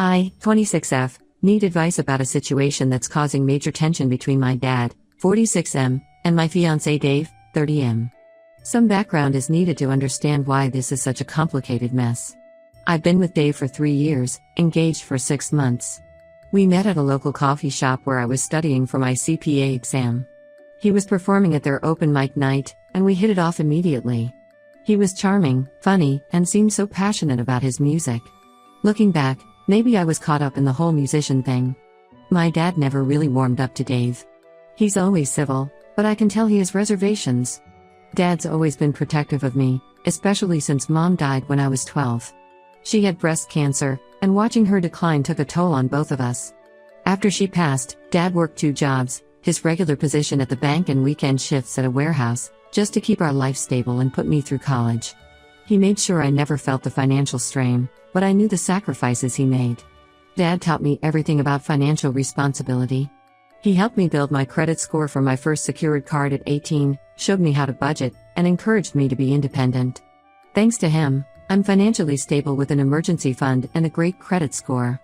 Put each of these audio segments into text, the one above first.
I, 26F, need advice about a situation that's causing major tension between my dad, 46M, and my fiancé Dave, 30M. Some background is needed to understand why this is such a complicated mess. I've been with Dave for 3 years, engaged for 6 months. We met at a local coffee shop where I was studying for my CPA exam. He was performing at their open mic night, and we hit it off immediately. He was charming, funny, and seemed so passionate about his music. Looking back, maybe I was caught up in the whole musician thing. My dad never really warmed up to Dave. He's always civil, but I can tell he has reservations. Dad's always been protective of me, especially since Mom died when I was 12. She had breast cancer, and watching her decline took a toll on both of us. After she passed, Dad worked 2 jobs, his regular position at the bank and weekend shifts at a warehouse, just to keep our life stable and put me through college. He made sure I never felt the financial strain, but I knew the sacrifices he made. Dad taught me everything about financial responsibility. He helped me build my credit score for my first secured card at 18, showed me how to budget, and encouraged me to be independent. Thanks to him, I'm financially stable with an emergency fund and a great credit score.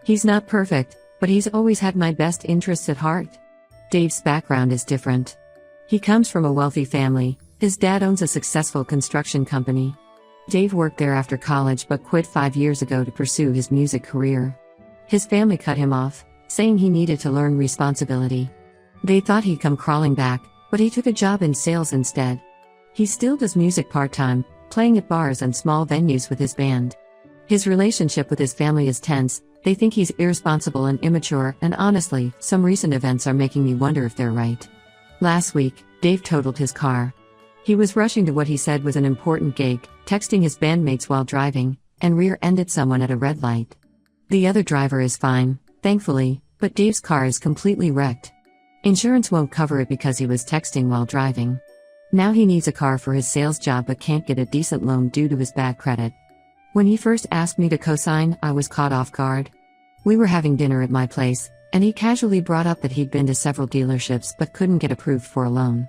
He's not perfect, but he's always had my best interests at heart. Dave's background is different. He comes from a wealthy family. His dad owns a successful construction company. Dave worked there after college but quit 5 years ago to pursue his music career. His family cut him off, saying he needed to learn responsibility. They thought he'd come crawling back, but he took a job in sales instead. He still does music part-time, playing at bars and small venues with his band. His relationship with his family is tense. They think he's irresponsible and immature, and honestly, some recent events are making me wonder if they're right. Last week, Dave totaled his car. He was rushing to what he said was an important gig, texting his bandmates while driving, and rear-ended someone at a red light. The other driver is fine, thankfully, but Dave's car is completely wrecked. Insurance won't cover it because he was texting while driving. Now he needs a car for his sales job but can't get a decent loan due to his bad credit. When he first asked me to co-sign, I was caught off guard. We were having dinner at my place, and he casually brought up that he'd been to several dealerships but couldn't get approved for a loan.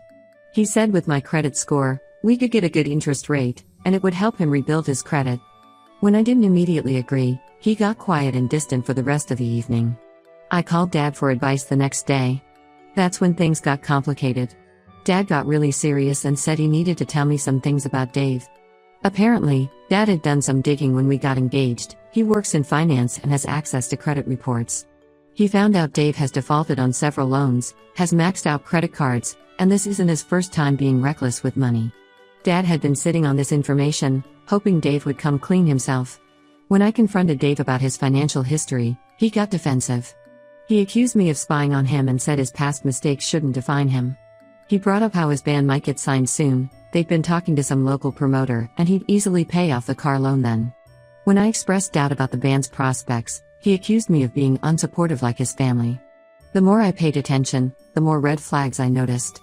He said with my credit score, we could get a good interest rate, and it would help him rebuild his credit. When I didn't immediately agree, he got quiet and distant for the rest of the evening. I called Dad for advice the next day. That's when things got complicated. Dad got really serious and said he needed to tell me some things about Dave. Apparently, Dad had done some digging when we got engaged. He works in finance and has access to credit reports. He found out Dave has defaulted on several loans, has maxed out credit cards, and this isn't his first time being reckless with money. Dad had been sitting on this information, hoping Dave would come clean himself. When I confronted Dave about his financial history, he got defensive. He accused me of spying on him and said his past mistakes shouldn't define him. He brought up how his band might get signed soon. They'd been talking to some local promoter, and he'd easily pay off the car loan then. When I expressed doubt about the band's prospects, he accused me of being unsupportive like his family. The more I paid attention, the more red flags I noticed.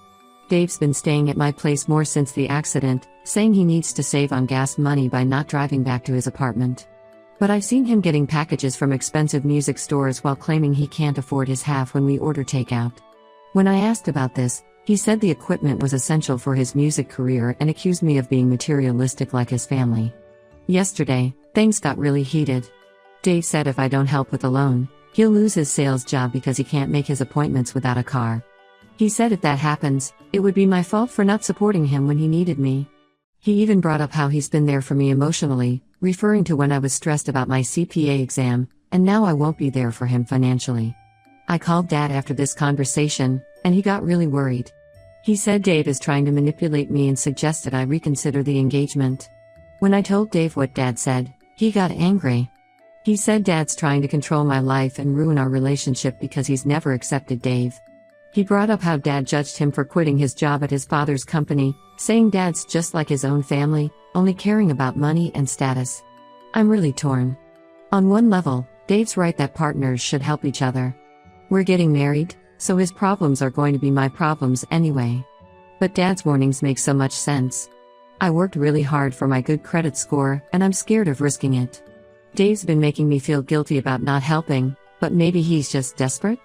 Dave's been staying at my place more since the accident, saying he needs to save on gas money by not driving back to his apartment. But I've seen him getting packages from expensive music stores while claiming he can't afford his half when we order takeout. When I asked about this, he said the equipment was essential for his music career and accused me of being materialistic like his family. Yesterday, things got really heated. Dave said if I don't help with the loan, he'll lose his sales job because he can't make his appointments without a car. He said if that happens, it would be my fault for not supporting him when he needed me. He even brought up how he's been there for me emotionally, referring to when I was stressed about my CPA exam, and now I won't be there for him financially. I called Dad after this conversation, and he got really worried. He said Dave is trying to manipulate me and suggested I reconsider the engagement. When I told Dave what Dad said, he got angry. He said Dad's trying to control my life and ruin our relationship because he's never accepted Dave. He brought up how Dad judged him for quitting his job at his father's company, saying Dad's just like his own family, only caring about money and status. I'm really torn. On one level, Dave's right that partners should help each other. We're getting married, so his problems are going to be my problems anyway. But Dad's warnings make so much sense. I worked really hard for my good credit score, and I'm scared of risking it. Dave's been making me feel guilty about not helping, but maybe he's just desperate?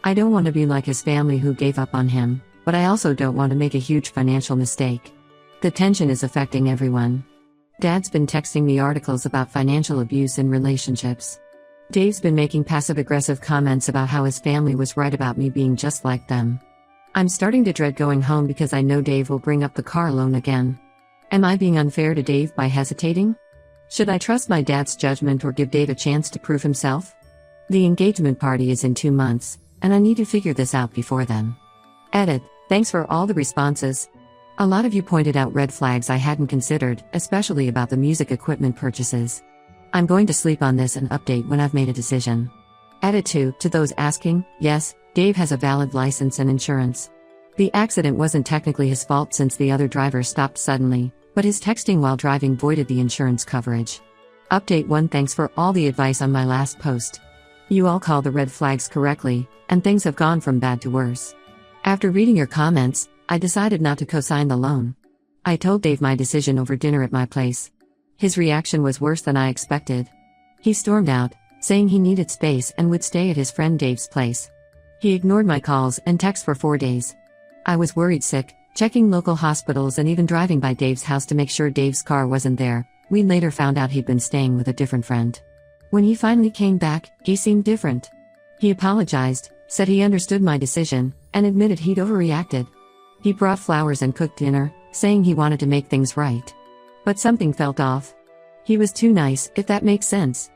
I don't want to be like his family who gave up on him, but I also don't want to make a huge financial mistake. The tension is affecting everyone. Dad's been texting me articles about financial abuse in relationships. Dave's been making passive-aggressive comments about how his family was right about me being just like them. I'm starting to dread going home because I know Dave will bring up the car loan again. Am I being unfair to Dave by hesitating? Should I trust my dad's judgment or give Dave a chance to prove himself? The engagement party is in 2 months, and I need to figure this out before then. Edit. Thanks for all the responses. A lot of you pointed out red flags I hadn't considered, especially about the music equipment purchases. I'm going to sleep on this and update when I've made a decision. Edit 2. To those asking, yes, Dave has a valid license and insurance. The accident wasn't technically his fault since the other driver stopped suddenly, but his texting while driving voided the insurance coverage. Update 1. Thanks for all the advice on my last post. You all call the red flags correctly, and things have gone from bad to worse. After reading your comments, I decided not to co-sign the loan. I told Dave my decision over dinner at my place. His reaction was worse than I expected. He stormed out, saying he needed space and would stay at his friend Dave's place. He ignored my calls and texts for 4 days. I was worried sick, checking local hospitals and even driving by Dave's house to make sure Dave's car wasn't there. We later found out he'd been staying with a different friend. When he finally came back, he seemed different. He apologized, said he understood my decision, and admitted he'd overreacted. He brought flowers and cooked dinner, saying he wanted to make things right. But something felt off. He was too nice, if that makes sense.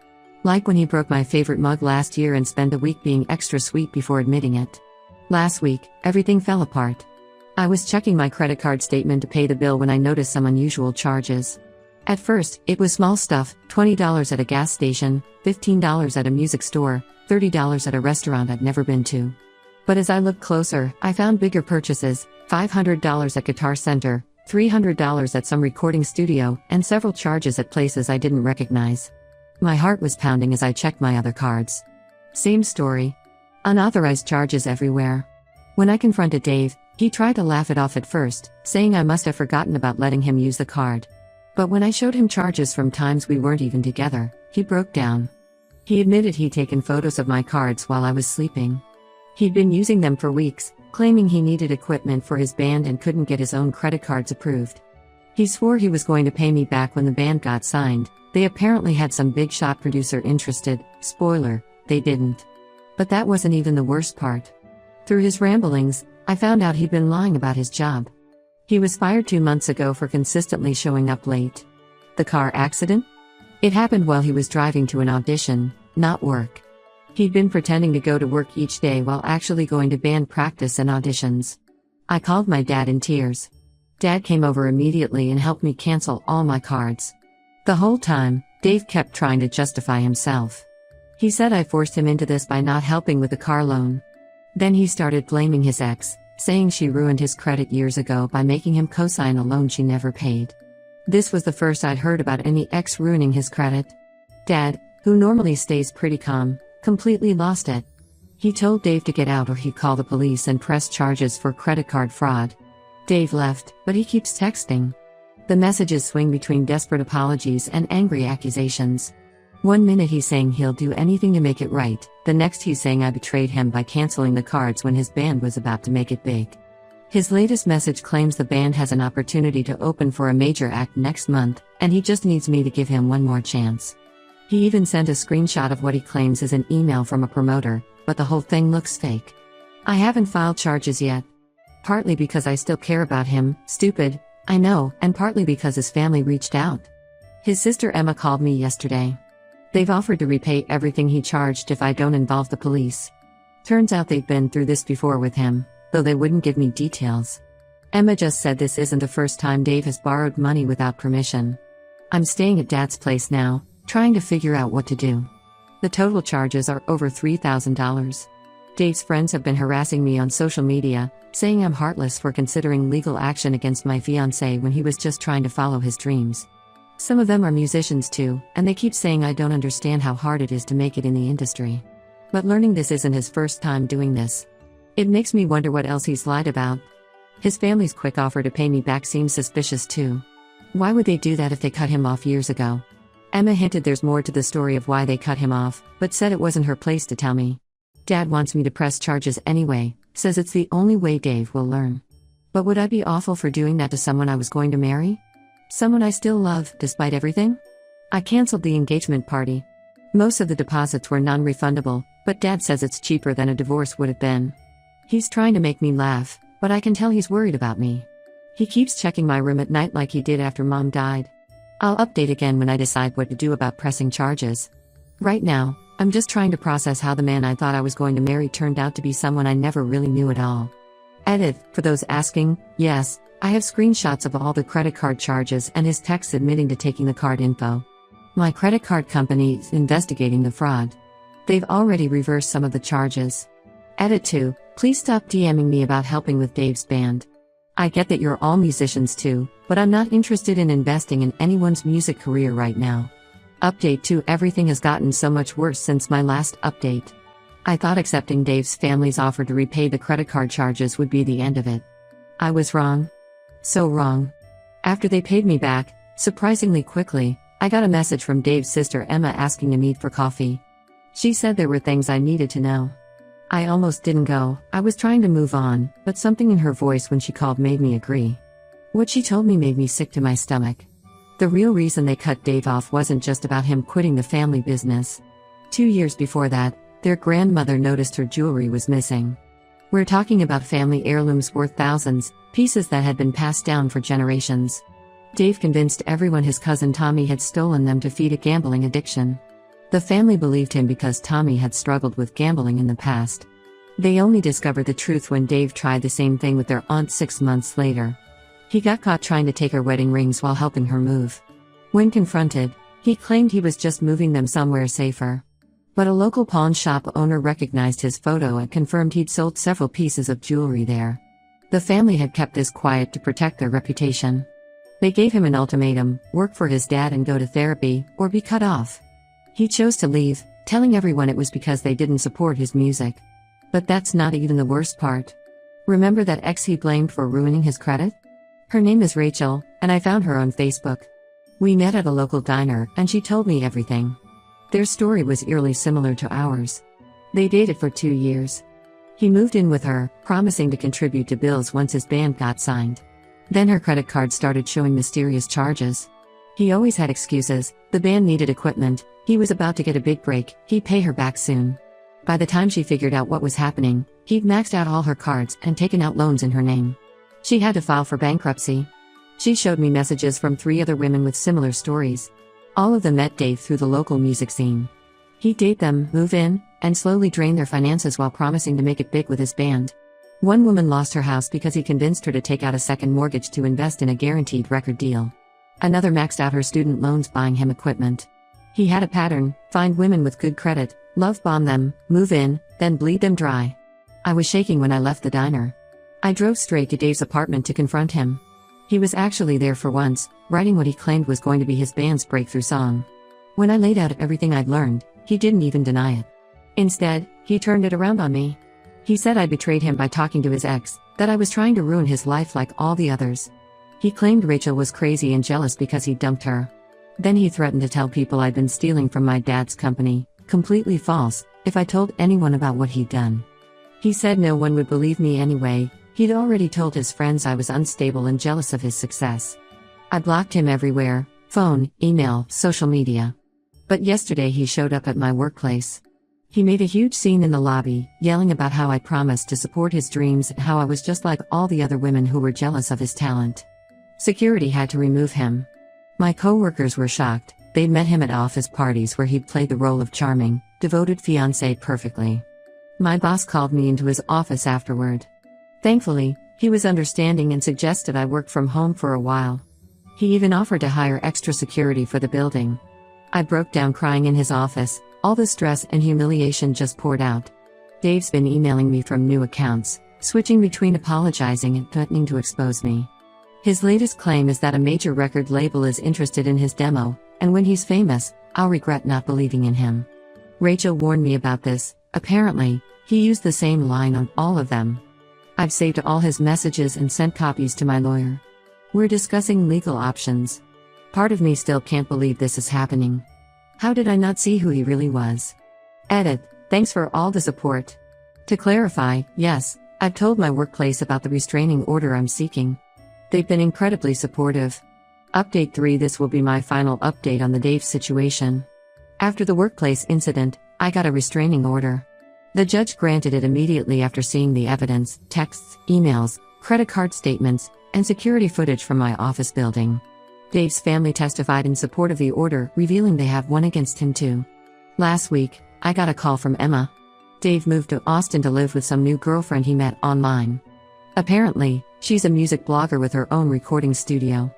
Like when he broke my favorite mug last year and spent a week being extra sweet before admitting it. Last week, everything fell apart. I was checking my credit card statement to pay the bill when I noticed some unusual charges. At first, it was small stuff, $20 at a gas station, $15 at a music store, $30 at a restaurant I'd never been to. But as I looked closer, I found bigger purchases, $500 at Guitar Center, $300 at some recording studio, and several charges at places I didn't recognize. My heart was pounding as I checked my other cards. Same story. Unauthorized charges everywhere. When I confronted Dave, he tried to laugh it off at first, saying I must have forgotten about letting him use the card. But when I showed him charges from times we weren't even together, he broke down. He admitted he'd taken photos of my cards while I was sleeping. He'd been using them for weeks, claiming he needed equipment for his band and couldn't get his own credit cards approved. He swore he was going to pay me back when the band got signed. They apparently had some big shot producer interested. Spoiler, they didn't. But that wasn't even the worst part. Through his ramblings, I found out he'd been lying about his job. He was fired 2 months ago for consistently showing up late. The car accident? It happened while he was driving to an audition, not work. He'd been pretending to go to work each day while actually going to band practice and auditions. I called my dad in tears. Dad came over immediately and helped me cancel all my cards. The whole time, Dave kept trying to justify himself. He said I forced him into this by not helping with the car loan. Then he started blaming his ex, saying she ruined his credit years ago by making him co-sign a loan she never paid. This was the first I'd heard about any ex ruining his credit. Dad, who normally stays pretty calm, completely lost it. He told Dave to get out or he'd call the police and press charges for credit card fraud. Dave left, but he keeps texting. The messages swing between desperate apologies and angry accusations. 1 minute he's saying he'll do anything to make it right, the next he's saying I betrayed him by canceling the cards when his band was about to make it big. His latest message claims the band has an opportunity to open for a major act next month, and he just needs me to give him one more chance. He even sent a screenshot of what he claims is an email from a promoter, but the whole thing looks fake. I haven't filed charges yet. Partly because I still care about him, stupid, I know, and partly because his family reached out. His sister Emma called me yesterday. They've offered to repay everything he charged if I don't involve the police. Turns out they've been through this before with him, though they wouldn't give me details. Emma just said this isn't the first time Dave has borrowed money without permission. I'm staying at Dad's place now, trying to figure out what to do. The total charges are over $3,000. Dave's friends have been harassing me on social media, saying I'm heartless for considering legal action against my fiancé when he was just trying to follow his dreams. Some of them are musicians too, and they keep saying I don't understand how hard it is to make it in the industry. But learning this isn't his first time doing this. It makes me wonder what else he's lied about. His family's quick offer to pay me back seems suspicious too. Why would they do that if they cut him off years ago? Emma hinted there's more to the story of why they cut him off, but said it wasn't her place to tell me. Dad wants me to press charges anyway, says it's the only way Dave will learn. But would I be awful for doing that to someone I was going to marry? Someone I still love, despite everything? I canceled the engagement party. Most of the deposits were non-refundable, but Dad says it's cheaper than a divorce would have been. He's trying to make me laugh, but I can tell he's worried about me. He keeps checking my room at night like he did after Mom died. I'll update again when I decide what to do about pressing charges. Right now, I'm just trying to process how the man I thought I was going to marry turned out to be someone I never really knew at all. Edit, for those asking, yes, I have screenshots of all the credit card charges and his texts admitting to taking the card info. My credit card company is investigating the fraud. They've already reversed some of the charges. Edit 2, please stop DMing me about helping with Dave's band. I get that you're all musicians too, but I'm not interested in investing in anyone's music career right now. Update 2, everything has gotten so much worse since my last update. I thought accepting Dave's family's offer to repay the credit card charges would be the end of it. I was wrong. So wrong. After they paid me back, surprisingly quickly, I got a message from Dave's sister Emma asking to meet for coffee. She said there were things I needed to know. I almost didn't go. I was trying to move on, but something in her voice when she called made me agree. What she told me made me sick to my stomach. The real reason they cut Dave off wasn't just about him quitting the family business. 2 years before that, their grandmother noticed her jewelry was missing. We're talking about family heirlooms worth thousands, pieces that had been passed down for generations. Dave convinced everyone his cousin Tommy had stolen them to feed a gambling addiction. The family believed him because Tommy had struggled with gambling in the past. They only discovered the truth when Dave tried the same thing with their aunt 6 months later. He got caught trying to take her wedding rings while helping her move. When confronted, he claimed he was just moving them somewhere safer. But a local pawn shop owner recognized his photo and confirmed he'd sold several pieces of jewelry there. The family had kept this quiet to protect their reputation. They gave him an ultimatum: work for his dad and go to therapy, or be cut off. He chose to leave, telling everyone it was because they didn't support his music. But that's not even the worst part. Remember that ex he blamed for ruining his credit? Her name is Rachel, and I found her on Facebook. We met at a local diner, and she told me everything. Their story was eerily similar to ours. They dated for 2 years. He moved in with her, promising to contribute to bills once his band got signed. Then her credit card started showing mysterious charges. He always had excuses: the band needed equipment, he was about to get a big break, he'd pay her back soon. By the time she figured out what was happening, he'd maxed out all her cards and taken out loans in her name. She had to file for bankruptcy. She showed me messages from 3 other women with similar stories. All of them met Dave through the local music scene. He'd date them, move in, and slowly drain their finances while promising to make it big with his band. One woman lost her house because he convinced her to take out a second mortgage to invest in a guaranteed record deal. Another maxed out her student loans buying him equipment. He had a pattern: find women with good credit, love bomb them, move in, then bleed them dry. I was shaking when I left the diner. I drove straight to Dave's apartment to confront him. He was actually there for once, writing what he claimed was going to be his band's breakthrough song. When I laid out everything I'd learned, he didn't even deny it. Instead, he turned it around on me. He said I betrayed him by talking to his ex, that I was trying to ruin his life like all the others. He claimed Rachel was crazy and jealous because he dumped her. Then he threatened to tell people I'd been stealing from my dad's company, completely false, if I told anyone about what he'd done. He said no one would believe me anyway. He'd already told his friends I was unstable and jealous of his success. I blocked him everywhere: phone, email, social media. But yesterday he showed up at my workplace. He made a huge scene in the lobby, yelling about how I promised to support his dreams and how I was just like all the other women who were jealous of his talent. Security had to remove him. My coworkers were shocked. They'd met him at office parties where he'd played the role of charming, devoted fiancé perfectly. My boss called me into his office afterward. Thankfully, he was understanding and suggested I work from home for a while. He even offered to hire extra security for the building. I broke down crying in his office. All the stress and humiliation just poured out. Dave's been emailing me from new accounts, switching between apologizing and threatening to expose me. His latest claim is that a major record label is interested in his demo, and when he's famous, I'll regret not believing in him. Rachel warned me about this. Apparently, he used the same line on all of them. I've saved all his messages and sent copies to my lawyer. We're discussing legal options. Part of me still can't believe this is happening. How did I not see who he really was? Edit, thanks for all the support. To clarify, yes, I've told my workplace about the restraining order I'm seeking. They've been incredibly supportive. Update 3: this will be my final update on the Dave situation. After the workplace incident, I got a restraining order. The judge granted it immediately after seeing the evidence, texts, emails, credit card statements, and security footage from my office building. Dave's family testified in support of the order, revealing they have one against him too. Last week, I got a call from Emma. Dave moved to Austin to live with some new girlfriend he met online. Apparently, she's a music blogger with her own recording studio.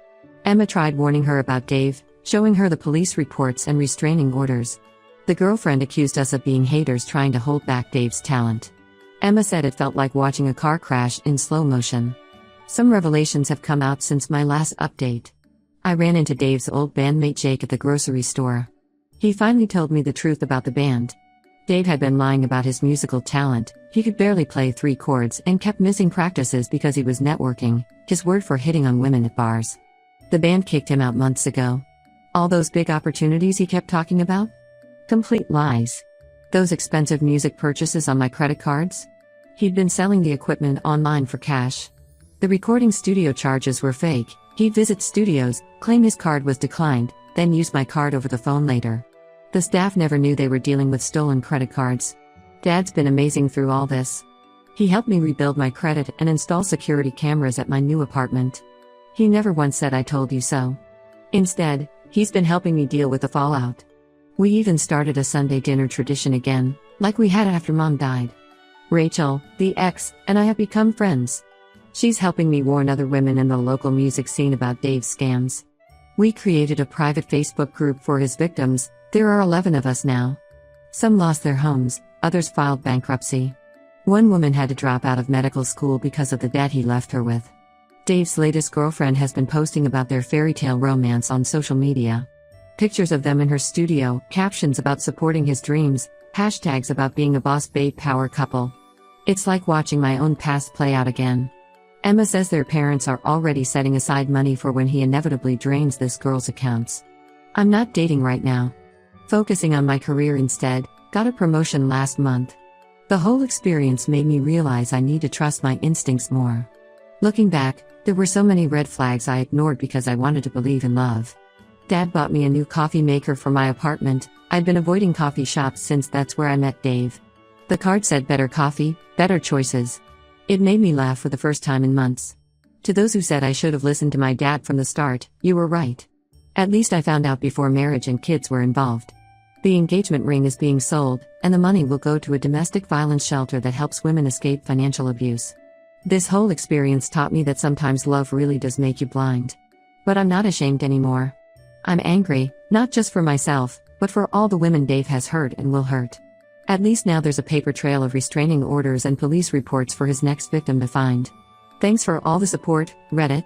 Emma tried warning her about Dave, showing her the police reports and restraining orders. The girlfriend accused us of being haters trying to hold back Dave's talent. Emma said it felt like watching a car crash in slow motion. Some revelations have come out since my last update. I ran into Dave's old bandmate Jake at the grocery store. He finally told me the truth about the band. Dave had been lying about his musical talent. He could barely play 3 chords and kept missing practices because he was networking, his word for hitting on women at bars. The band kicked him out months ago. All those big opportunities he kept talking about? Complete lies. Those expensive music purchases on my credit cards? He'd been selling the equipment online for cash. The recording studio charges were fake. He'd visit studios, claim his card was declined, then use my card over the phone later. The staff never knew they were dealing with stolen credit cards. Dad's been amazing through all this. He helped me rebuild my credit and install security cameras at my new apartment. He never once said I told you so. Instead, he's been helping me deal with the fallout. We even started a Sunday dinner tradition again, like we had after Mom died. Rachel, the ex, and I have become friends. She's helping me warn other women in the local music scene about Dave's scams. We created a private Facebook group for his victims. There are 11 of us now. Some lost their homes, others filed bankruptcy. One woman had to drop out of medical school because of the debt he left her with. Dave's latest girlfriend has been posting about their fairy tale romance on social media. Pictures of them in her studio, captions about supporting his dreams, hashtags about being a boss babe power couple. It's like watching my own past play out again. Emma says their parents are already setting aside money for when he inevitably drains this girl's accounts. I'm not dating right now. Focusing on my career instead, got a promotion last month. The whole experience made me realize I need to trust my instincts more. Looking back, there were so many red flags I ignored because I wanted to believe in love. Dad bought me a new coffee maker for my apartment. I'd been avoiding coffee shops since that's where I met Dave. The card said better coffee, better choices. It made me laugh for the first time in months. To those who said I should have listened to my dad from the start, you were right. At least I found out before marriage and kids were involved. The engagement ring is being sold, and the money will go to a domestic violence shelter that helps women escape financial abuse. This whole experience taught me that sometimes love really does make you blind. But I'm not ashamed anymore. I'm angry, not just for myself, but for all the women Dave has hurt and will hurt. At least now there's a paper trail of restraining orders and police reports for his next victim to find. Thanks for all the support, Reddit.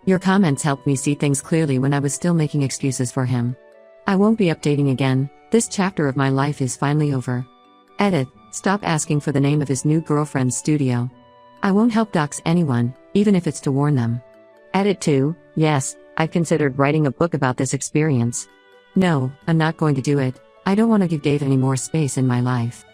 Your comments helped me see things clearly when I was still making excuses for him. I won't be updating again. This chapter of my life is finally over. Edit, stop asking for the name of his new girlfriend's studio. I won't help dox anyone, even if it's to warn them. Edit 2, yes, I've considered writing a book about this experience. No, I'm not going to do it. I don't want to give Dave any more space in my life.